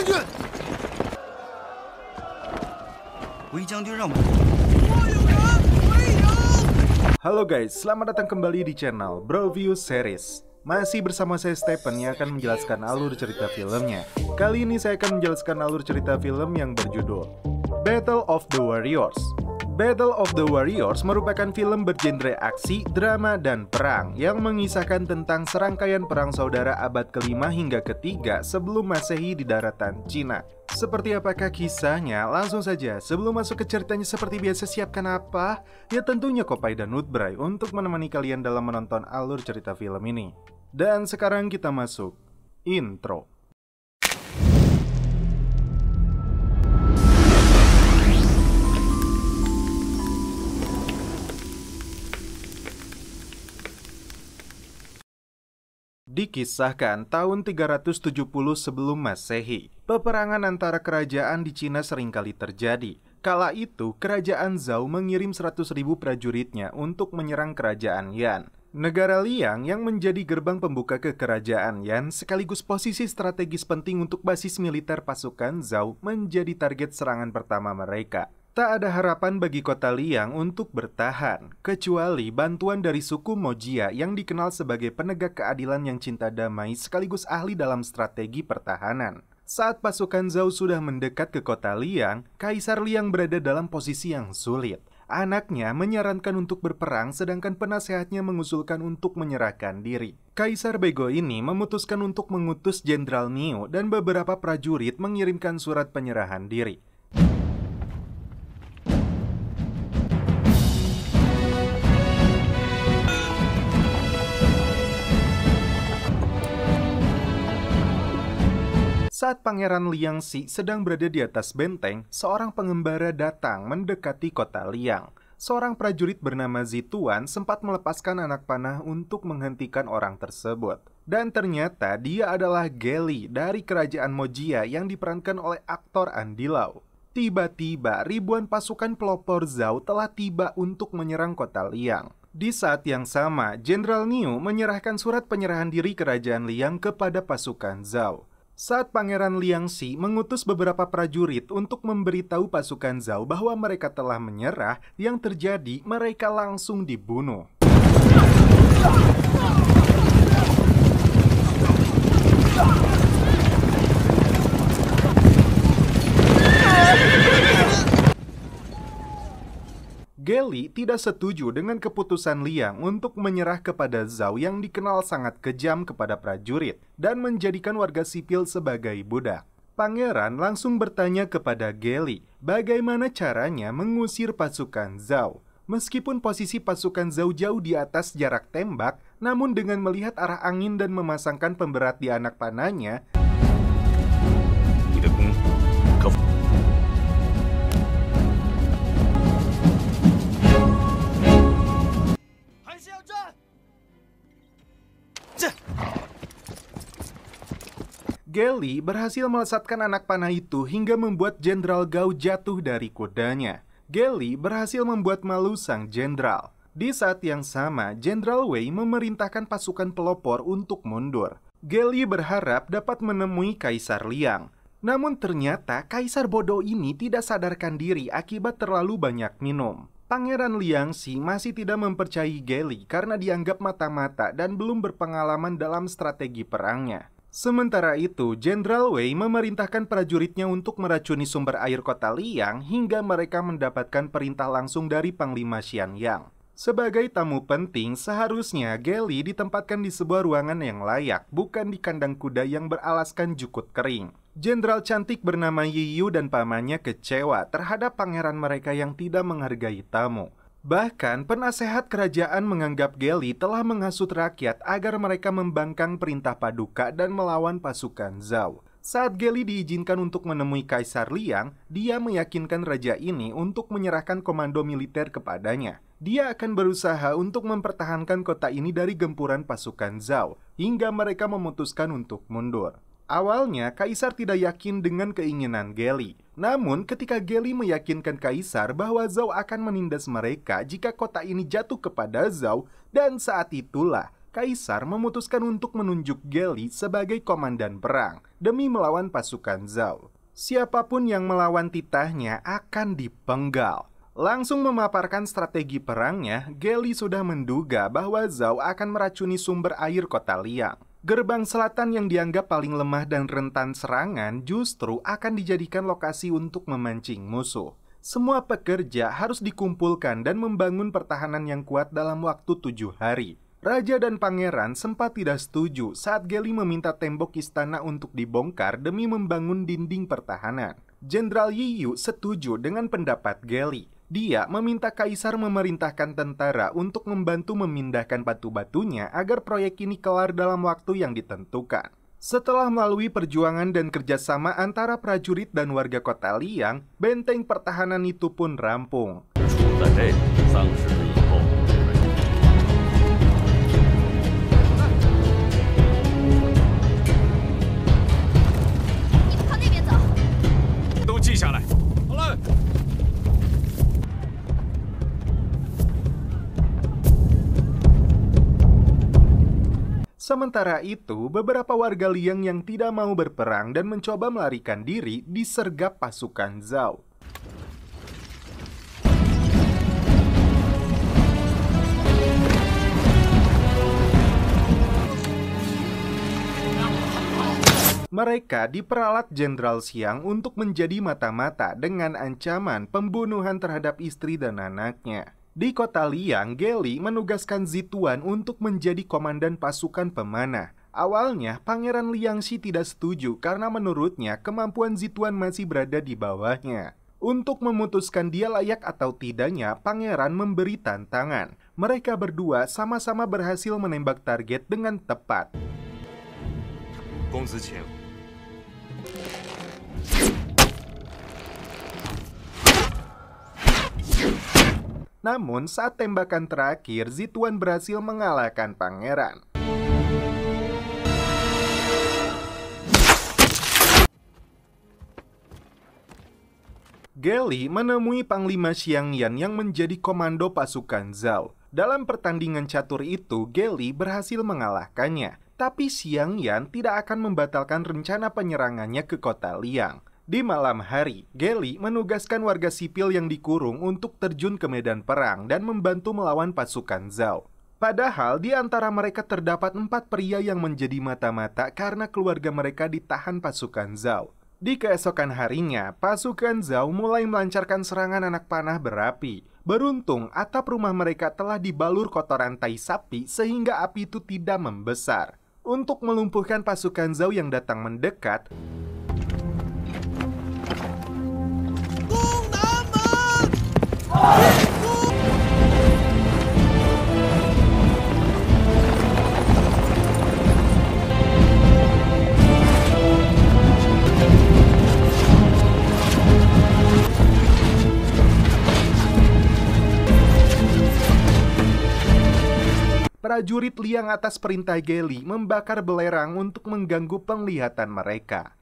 将军，韦将军让步。 Halo guys, selamat datang kembali di channel Broview Series. Masih bersama saya Stephen yang akan menjelaskan alur cerita filmnya. Kali ini saya akan menjelaskan alur cerita film yang berjudul Battle of the Warriors. Battle of the Warriors merupakan film bergenre aksi, drama, dan perang yang mengisahkan tentang serangkaian perang saudara abad ke-5 hingga ke-3 sebelum Masehi di daratan Cina. Seperti apakah kisahnya? Langsung saja, sebelum masuk ke ceritanya seperti biasa, siapkan apa? Ya tentunya Kopai dan Nutbray untuk menemani kalian dalam menonton alur cerita film ini. Dan sekarang kita masuk intro. Dikisahkan tahun 370 sebelum Masehi, peperangan antara kerajaan di Cina seringkali terjadi. Kala itu, kerajaan Zhou mengirim 100.000 prajuritnya untuk menyerang kerajaan Yan. Negara Liang yang menjadi gerbang pembuka ke kerajaan Yan sekaligus posisi strategis penting untuk basis militer pasukan Zhou menjadi target serangan pertama mereka. Tak ada harapan bagi kota Liang untuk bertahan, kecuali bantuan dari suku Mojia yang dikenal sebagai penegak keadilan yang cinta damai sekaligus ahli dalam strategi pertahanan. Saat pasukan Zhou sudah mendekat ke kota Liang, Kaisar Liang berada dalam posisi yang sulit. Anaknya menyarankan untuk berperang sedangkan penasehatnya mengusulkan untuk menyerahkan diri. Kaisar Bego ini memutuskan untuk mengutus Jenderal Niu dan beberapa prajurit mengirimkan surat penyerahan diri. Saat Pangeran Liangxi sedang berada di atas benteng, seorang pengembara datang mendekati kota Liang. Seorang prajurit bernama Zituan sempat melepaskan anak panah untuk menghentikan orang tersebut. Dan ternyata dia adalah Geli dari kerajaan Mojia yang diperankan oleh aktor Andy Lau. Tiba-tiba ribuan pasukan pelopor Zhou telah tiba untuk menyerang kota Liang. Di saat yang sama, Jenderal Niu menyerahkan surat penyerahan diri kerajaan Liang kepada pasukan Zhou. Saat Pangeran Liangxi mengutus beberapa prajurit untuk memberitahu pasukan Zhou bahwa mereka telah menyerah, yang terjadi mereka langsung dibunuh. Geli tidak setuju dengan keputusan Liang untuk menyerah kepada Zhou yang dikenal sangat kejam kepada prajurit dan menjadikan warga sipil sebagai budak. Pangeran langsung bertanya kepada Geli bagaimana caranya mengusir pasukan Zhou. Meskipun posisi pasukan Zhou jauh di atas jarak tembak, namun dengan melihat arah angin dan memasangkan pemberat di anak panahnya, Geli berhasil melesatkan anak panah itu hingga membuat Jenderal Gao jatuh dari kudanya. Geli berhasil membuat malu sang jenderal. Di saat yang sama, Jenderal Wei memerintahkan pasukan pelopor untuk mundur. Geli berharap dapat menemui Kaisar Liang. Namun ternyata Kaisar bodoh ini tidak sadarkan diri akibat terlalu banyak minum. Pangeran Liangxi masih tidak mempercayai Geli karena dianggap mata-mata dan belum berpengalaman dalam strategi perangnya. Sementara itu, Jenderal Wei memerintahkan prajuritnya untuk meracuni sumber air kota Liang hingga mereka mendapatkan perintah langsung dari Panglima Xianyang. Sebagai tamu penting, seharusnya Geli ditempatkan di sebuah ruangan yang layak, bukan di kandang kuda yang beralaskan jukut kering. Jenderal cantik bernama Yi Yu dan pamannya kecewa terhadap pangeran mereka yang tidak menghargai tamu. Bahkan, penasehat kerajaan menganggap Geli telah menghasut rakyat agar mereka membangkang perintah paduka dan melawan pasukan Zhou. Saat Geli diizinkan untuk menemui Kaisar Liang, dia meyakinkan raja ini untuk menyerahkan komando militer kepadanya. Dia akan berusaha untuk mempertahankan kota ini dari gempuran pasukan Zhou, hingga mereka memutuskan untuk mundur. Awalnya, Kaisar tidak yakin dengan keinginan Geli. Namun, ketika Geli meyakinkan Kaisar bahwa Zhou akan menindas mereka jika kota ini jatuh kepada Zhou, dan saat itulah Kaisar memutuskan untuk menunjuk Geli sebagai komandan perang demi melawan pasukan Zhao. Siapapun yang melawan titahnya akan dipenggal. Langsung memaparkan strategi perangnya, Geli sudah menduga bahwa Zhao akan meracuni sumber air kota Liang. Gerbang selatan yang dianggap paling lemah dan rentan serangan justru akan dijadikan lokasi untuk memancing musuh. Semua pekerja harus dikumpulkan dan membangun pertahanan yang kuat dalam waktu 7 hari. Raja dan pangeran sempat tidak setuju saat Geli meminta tembok istana untuk dibongkar demi membangun dinding pertahanan. Jenderal Yi Yu setuju dengan pendapat Geli. Dia meminta kaisar memerintahkan tentara untuk membantu memindahkan batu-batunya agar proyek ini kelar dalam waktu yang ditentukan. Setelah melalui perjuangan dan kerjasama antara prajurit dan warga kota Liang, benteng pertahanan itu pun rampung. Sementara itu, beberapa warga Liang yang tidak mau berperang dan mencoba melarikan diri disergap pasukan Zhao. Mereka diperalat Jenderal Xiang untuk menjadi mata-mata dengan ancaman pembunuhan terhadap istri dan anaknya. Di kota Liang, Geli menugaskan Zituan untuk menjadi komandan pasukan pemanah. Awalnya, Pangeran Liangxi tidak setuju karena menurutnya kemampuan Zituan masih berada di bawahnya. Untuk memutuskan dia layak atau tidaknya, Pangeran memberi tantangan. Mereka berdua sama-sama berhasil menembak target dengan tepat. Namun, saat tembakan terakhir, Zituan berhasil mengalahkan pangeran. Geli menemui Panglima Xiangyan yang menjadi komando pasukan Zhao. Dalam pertandingan catur itu, Geli berhasil mengalahkannya. Tapi Xiangyan tidak akan membatalkan rencana penyerangannya ke kota Liang. Di malam hari, Geli menugaskan warga sipil yang dikurung untuk terjun ke medan perang dan membantu melawan pasukan Zhao. Padahal di antara mereka terdapat 4 pria yang menjadi mata-mata karena keluarga mereka ditahan pasukan Zhao. Di keesokan harinya, pasukan Zhao mulai melancarkan serangan anak panah berapi. Beruntung, atap rumah mereka telah dibalur kotoran tai sapi sehingga api itu tidak membesar. Untuk melumpuhkan pasukan Zhao yang datang mendekat, prajurit Liang atas perintah Geli membakar belerang untuk mengganggu penglihatan mereka.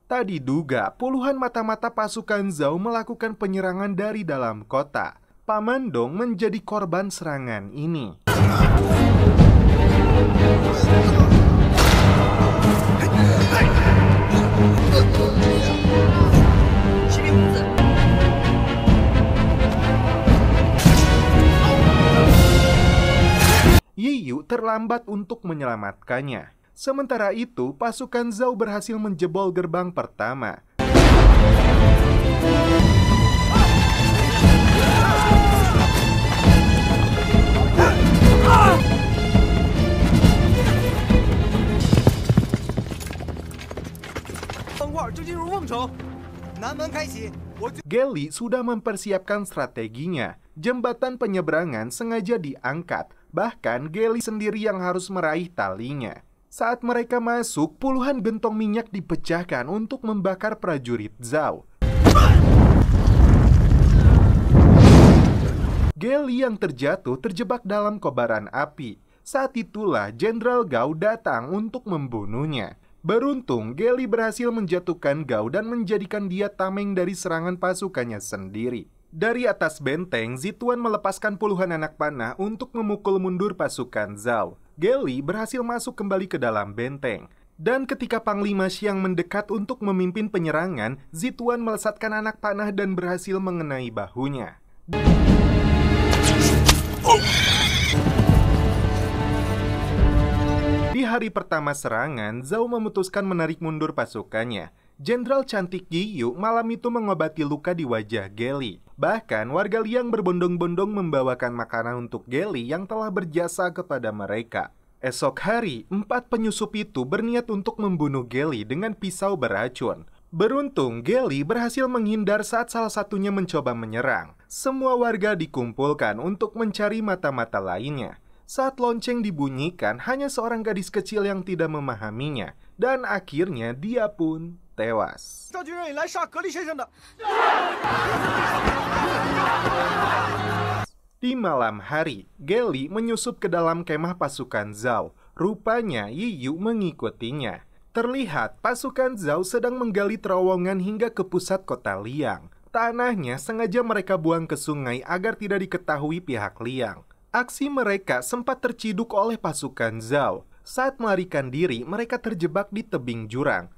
Tak diduga, puluhan mata-mata pasukan Zhao melakukan penyerangan dari dalam kota. Paman Dong menjadi korban serangan ini. Yi Yu terlambat untuk menyelamatkannya. Sementara itu, pasukan Zhao berhasil menjebol gerbang pertama. Geli sudah mempersiapkan strateginya. Jembatan penyeberangan sengaja diangkat. Bahkan Geli sendiri yang harus meraih talinya. Saat mereka masuk, puluhan gentong minyak dipecahkan untuk membakar prajurit Zhao. Geli yang terjatuh terjebak dalam kobaran api. Saat itulah Jenderal Gao datang untuk membunuhnya. Beruntung, Geli berhasil menjatuhkan Gao dan menjadikan dia tameng dari serangan pasukannya sendiri. Dari atas benteng, Zituan melepaskan puluhan anak panah untuk memukul mundur pasukan Zhao. Geli berhasil masuk kembali ke dalam benteng. Dan ketika Panglima Xiang mendekat untuk memimpin penyerangan, Zituan melesatkan anak panah dan berhasil mengenai bahunya. Di hari pertama serangan, Zhao memutuskan menarik mundur pasukannya. Jenderal cantik Yi Yu malam itu mengobati luka di wajah Geli. Bahkan warga Liang berbondong-bondong membawakan makanan untuk Geli yang telah berjasa kepada mereka. Esok hari, 4 penyusup itu berniat untuk membunuh Geli dengan pisau beracun. Beruntung, Geli berhasil menghindar saat salah satunya mencoba menyerang. Semua warga dikumpulkan untuk mencari mata-mata lainnya. Saat lonceng dibunyikan, hanya seorang gadis kecil yang tidak memahaminya. Dan akhirnya dia pun tewas. Di malam hari, Geli menyusup ke dalam kemah pasukan Zhao. Rupanya Yi Yu mengikutinya. Terlihat pasukan Zhao sedang menggali terowongan hingga ke pusat kota Liang. Tanahnya sengaja mereka buang ke sungai agar tidak diketahui pihak Liang. Aksi mereka sempat terciduk oleh pasukan Zhao. Saat melarikan diri, mereka terjebak di tebing jurang.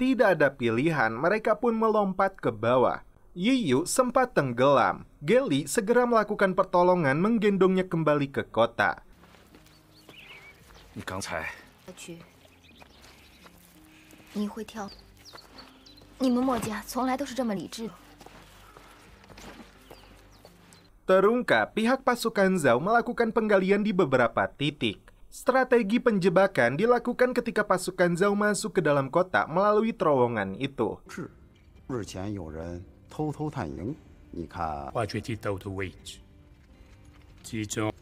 Tidak ada pilihan, mereka pun melompat ke bawah. Yi Yu sempat tenggelam. Geli segera melakukan pertolongan menggendongnya kembali ke kota. 你会跳，你们墨家从来都是这么理智的。 Terungkap, pihak pasukan Zhao melakukan penggalian di beberapa titik. Strategi penjebakan dilakukan ketika pasukan Zhao masuk ke dalam kota melalui terowongan itu. 日前有人偷偷探营，你看。挖掘机斗的位置，集中，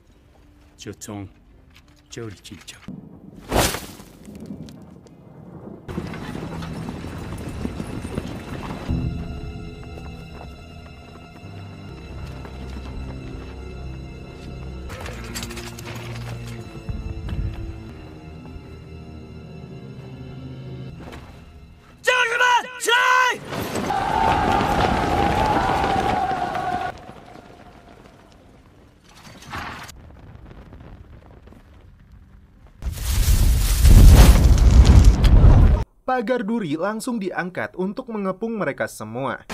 就从这里进城。 Pagar duri langsung diangkat untuk mengepung mereka semua.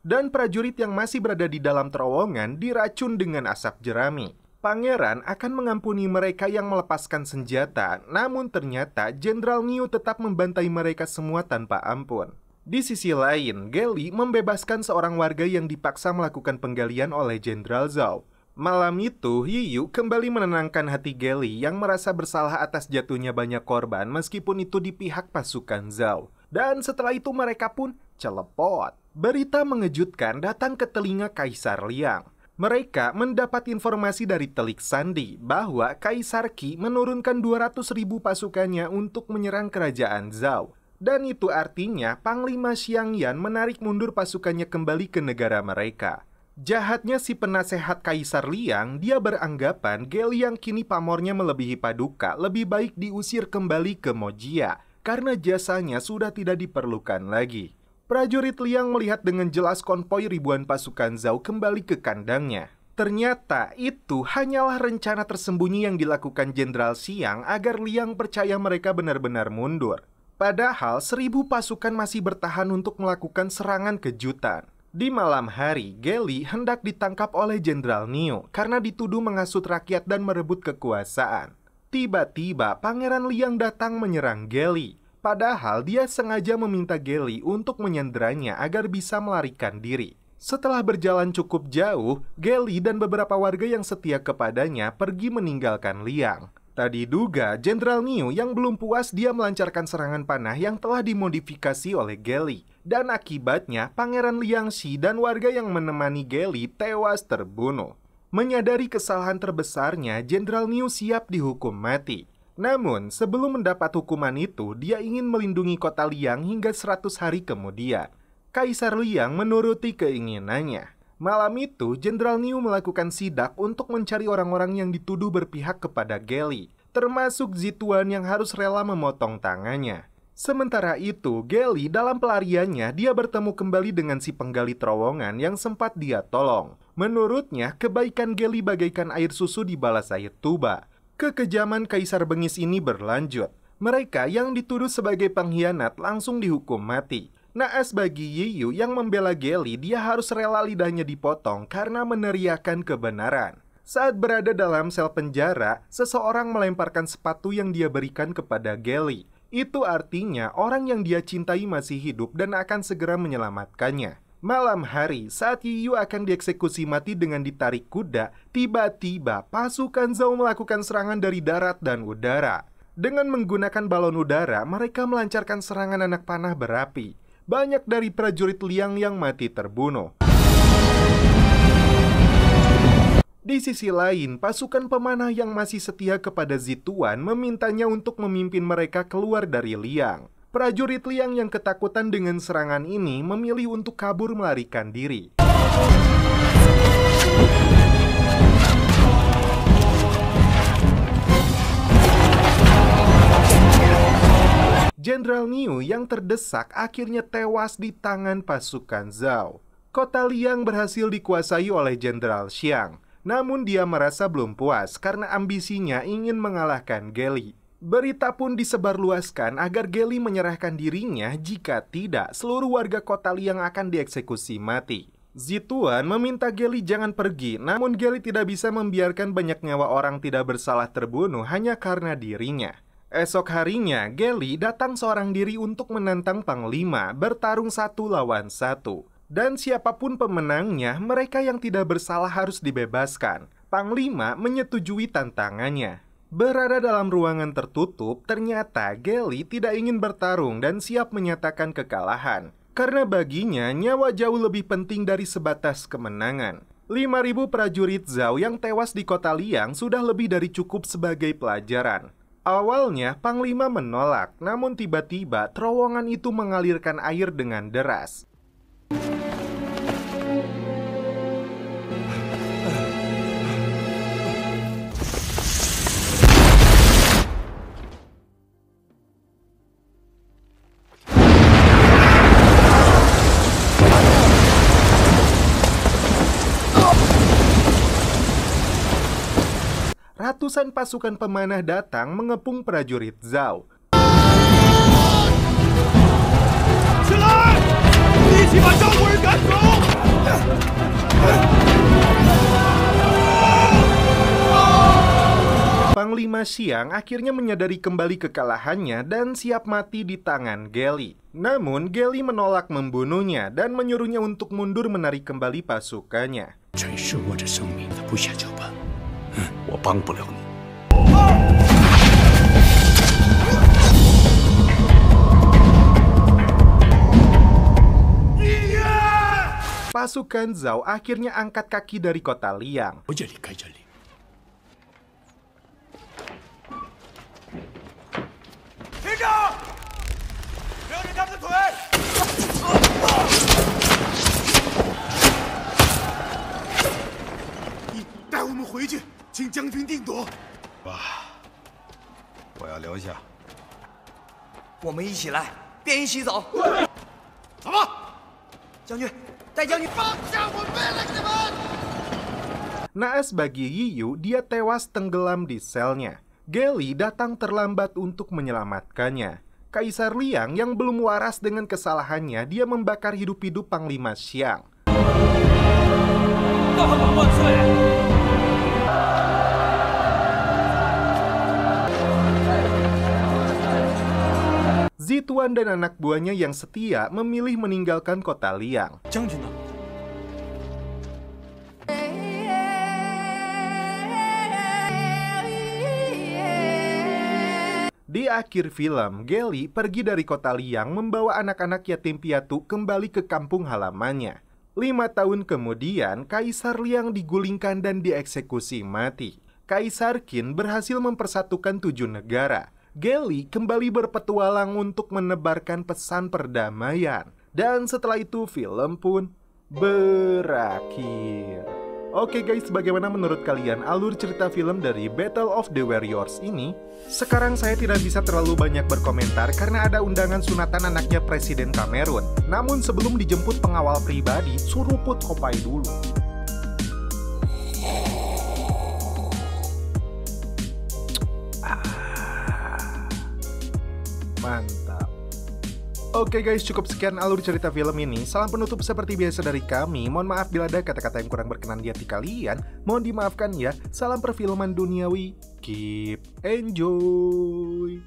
Dan prajurit yang masih berada di dalam terowongan diracun dengan asap jerami. Pangeran akan mengampuni mereka yang melepaskan senjata, namun ternyata Jenderal Niu tetap membantai mereka semua tanpa ampun. Di sisi lain, Geli membebaskan seorang warga yang dipaksa melakukan penggalian oleh Jenderal Zhao. Malam itu, Yi Yu kembali menenangkan hati Geli yang merasa bersalah atas jatuhnya banyak korban meskipun itu di pihak pasukan Zhao. Dan setelah itu mereka pun celepot. Berita mengejutkan datang ke telinga Kaisar Liang. Mereka mendapat informasi dari telik sandi bahwa Kaisar Qi menurunkan 200.000 pasukannya untuk menyerang kerajaan Zhao. Dan itu artinya Panglima Xiangyan menarik mundur pasukannya kembali ke negara mereka. Jahatnya si penasehat Kaisar Liang, dia beranggapan Geli yang kini pamornya melebihi Paduka lebih baik diusir kembali ke Mojia karena jasanya sudah tidak diperlukan lagi. Prajurit Liang melihat dengan jelas konvoi ribuan pasukan Zhao kembali ke kandangnya. Ternyata itu hanyalah rencana tersembunyi yang dilakukan Jenderal Xiang agar Liang percaya mereka benar-benar mundur. Padahal 1.000 pasukan masih bertahan untuk melakukan serangan kejutan. Di malam hari, Geli hendak ditangkap oleh Jenderal Niu karena dituduh menghasut rakyat dan merebut kekuasaan. Tiba-tiba, Pangeran Liang datang menyerang Geli. Padahal dia sengaja meminta Geli untuk menyanderanya agar bisa melarikan diri. Setelah berjalan cukup jauh, Geli dan beberapa warga yang setia kepadanya pergi meninggalkan Liang. Tadi duga, Jenderal Niu yang belum puas dia melancarkan serangan panah yang telah dimodifikasi oleh Geli. Dan akibatnya, Pangeran Liangxi dan warga yang menemani Geli tewas terbunuh. Menyadari kesalahan terbesarnya, Jenderal Niu siap dihukum mati. Namun, sebelum mendapat hukuman itu, dia ingin melindungi kota Liang hingga 100 hari kemudian. Kaisar Liang menuruti keinginannya. Malam itu, Jenderal Niu melakukan sidak untuk mencari orang-orang yang dituduh berpihak kepada Geli, termasuk Zituan yang harus rela memotong tangannya. Sementara itu, Geli dalam pelariannya, dia bertemu kembali dengan si penggali terowongan yang sempat dia tolong. Menurutnya, kebaikan Geli bagaikan air susu dibalas air tuba. Kekejaman Kaisar Bengis ini berlanjut. Mereka yang dituduh sebagai pengkhianat langsung dihukum mati. Naas bagi Yiyu yang membela Geli, dia harus rela lidahnya dipotong karena meneriakan kebenaran. Saat berada dalam sel penjara, seseorang melemparkan sepatu yang dia berikan kepada Geli. Itu artinya orang yang dia cintai masih hidup dan akan segera menyelamatkannya. Malam hari, saat Yiyu akan dieksekusi mati dengan ditarik kuda, tiba-tiba pasukan Zhao melakukan serangan dari darat dan udara. Dengan menggunakan balon udara, mereka melancarkan serangan anak panah berapi. Banyak dari prajurit Liang yang mati terbunuh. Di sisi lain, pasukan pemanah yang masih setia kepada Zituan memintanya untuk memimpin mereka keluar dari Liang. Prajurit Liang yang ketakutan dengan serangan ini memilih untuk kabur melarikan diri. Jenderal Niu yang terdesak akhirnya tewas di tangan pasukan Zhao. Kota Liang berhasil dikuasai oleh Jenderal Xiang. Namun dia merasa belum puas karena ambisinya ingin mengalahkan Geli. Berita pun disebarluaskan agar Geli menyerahkan dirinya, jika tidak seluruh warga kota Liang akan dieksekusi mati. Zituan meminta Geli jangan pergi, namun Geli tidak bisa membiarkan banyak nyawa orang tidak bersalah terbunuh hanya karena dirinya. Esok harinya, Geli datang seorang diri untuk menantang Panglima bertarung 1 lawan 1. Dan siapapun pemenangnya, mereka yang tidak bersalah harus dibebaskan. Panglima menyetujui tantangannya. Berada dalam ruangan tertutup, ternyata Geli tidak ingin bertarung dan siap menyatakan kekalahan. Karena baginya, nyawa jauh lebih penting dari sebatas kemenangan. 5.000 prajurit Zhao yang tewas di kota Liang sudah lebih dari cukup sebagai pelajaran. Awalnya, Panglima menolak, namun tiba-tiba terowongan itu mengalirkan air dengan deras. Ratusan pasukan pemanah datang mengepung prajurit Zhao. Panglima Xiang akhirnya menyadari kembali kekalahannya dan siap mati di tangan Geli. Namun Geli menolak membunuhnya dan menyuruhnya untuk mundur menarik kembali pasukannya. 我帮不了你。 Pasukan Zhao akhirnya angkat kaki dari kota Liang. 我就离开这里。停着！留着他们的腿！ 带我们回去，请将军定夺。爸，我要留下。我们一起来，便一起走。走吧，将军，带将军放下我们了，你们！ Naas bagi Yiyu, dia tewas tenggelam di selnya. Geli datang terlambat untuk menyelamatkannya. Kaisar Liang yang belum waras dengan kesalahannya, dia membakar hidup-hidup Panglima Xiang. Zituan dan anak buahnya yang setia memilih meninggalkan kota Liang. 将军呢？ Di akhir film, Geli pergi dari kota Liang membawa anak-anak yatim piatu kembali ke kampung halamannya. 5 tahun kemudian, Kaisar Liang digulingkan dan dieksekusi mati. Kaisar Qin berhasil mempersatukan 7 negara. Geli kembali berpetualang untuk menebarkan pesan perdamaian. Dan setelah itu film pun berakhir. Oke guys, bagaimana menurut kalian alur cerita film dari Battle of the Warriors ini? Sekarang saya tidak bisa terlalu banyak berkomentar karena ada undangan sunatan anaknya Presiden Kamerun. Namun sebelum dijemput pengawal pribadi, suruput kopai dulu. Mantap. Oke guys, cukup sekian alur cerita film ini. Salam penutup seperti biasa dari kami. Mohon maaf bila ada kata-kata yang kurang berkenan di hati kalian. Mohon dimaafkan ya. Salam perfilman duniawi. Keep enjoy.